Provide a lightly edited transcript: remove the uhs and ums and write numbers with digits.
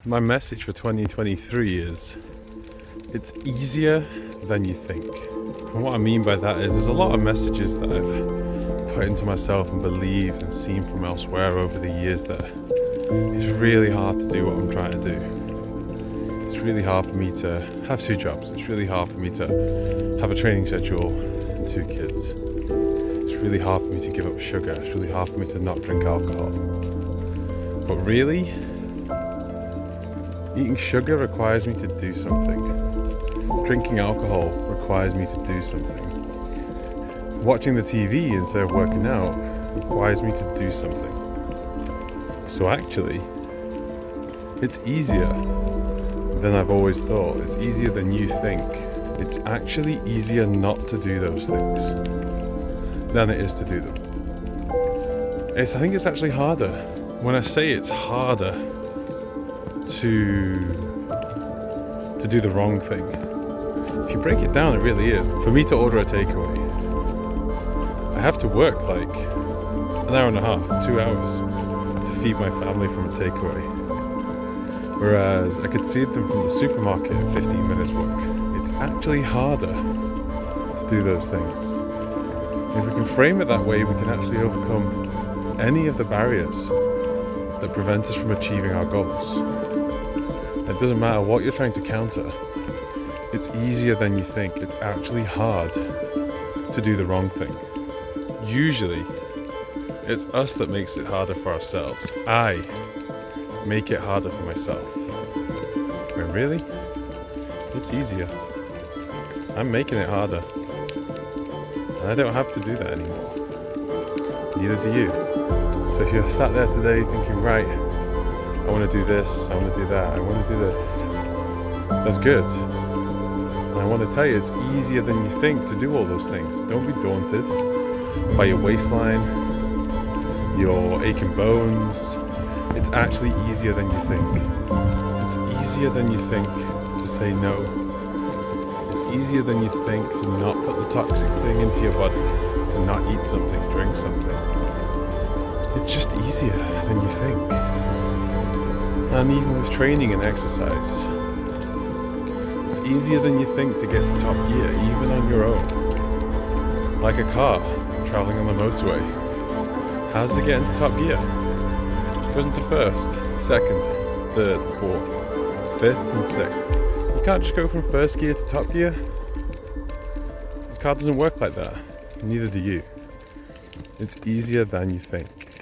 My message for 2023 is, it's easier than you think. And what I mean by that is, there's a lot of messages that I've put into myself and believed and seen from elsewhere over the years that it's really hard to do what I'm trying to do. It's really hard for me to have 2 jobs. It's really hard for me to have a training schedule and 2 kids. It's really hard for me to give up sugar. It's really hard for me to not drink alcohol. But really, eating sugar requires me to do something. Drinking alcohol requires me to do something. Watching the TV instead of working out requires me to do something. So actually, it's easier than I've always thought. It's easier than you think. It's actually easier not to do those things than it is to do them. I think it's actually harder. When I say it's harder to do the wrong thing, if you break it down, it really is. For me to order a takeaway, I have to work like an hour and a half, 2 hours to feed my family from a takeaway. Whereas I could feed them from the supermarket in 15 minutes work. It's actually harder to do those things. If we can frame it that way, we can actually overcome any of the barriers that prevent us from achieving our goals. It doesn't matter what you're trying to counter. It's easier than you think. It's actually hard to do the wrong thing. Usually, it's us that makes it harder for ourselves. I make it harder for myself. When really, it's easier. I'm making it harder. And I don't have to do that anymore. Neither do you. So if you're sat there today thinking, right, I want to do this, I want to do that, I want to do this, that's good. And I want to tell you, it's easier than you think to do all those things. Don't be daunted by your waistline, your aching bones. It's actually easier than you think. It's easier than you think to say no. It's easier than you think to not put the toxic thing into your body, to not eat something, drink something. It's just easier than you think. And even with training and exercise, it's easier than you think to get to top gear, even on your own. Like a car traveling on the motorway. How does it get into top gear? It goes into first, second, third, fourth, fifth, and sixth. You can't just go from first gear to top gear. The car doesn't work like that. Neither do you. It's easier than you think.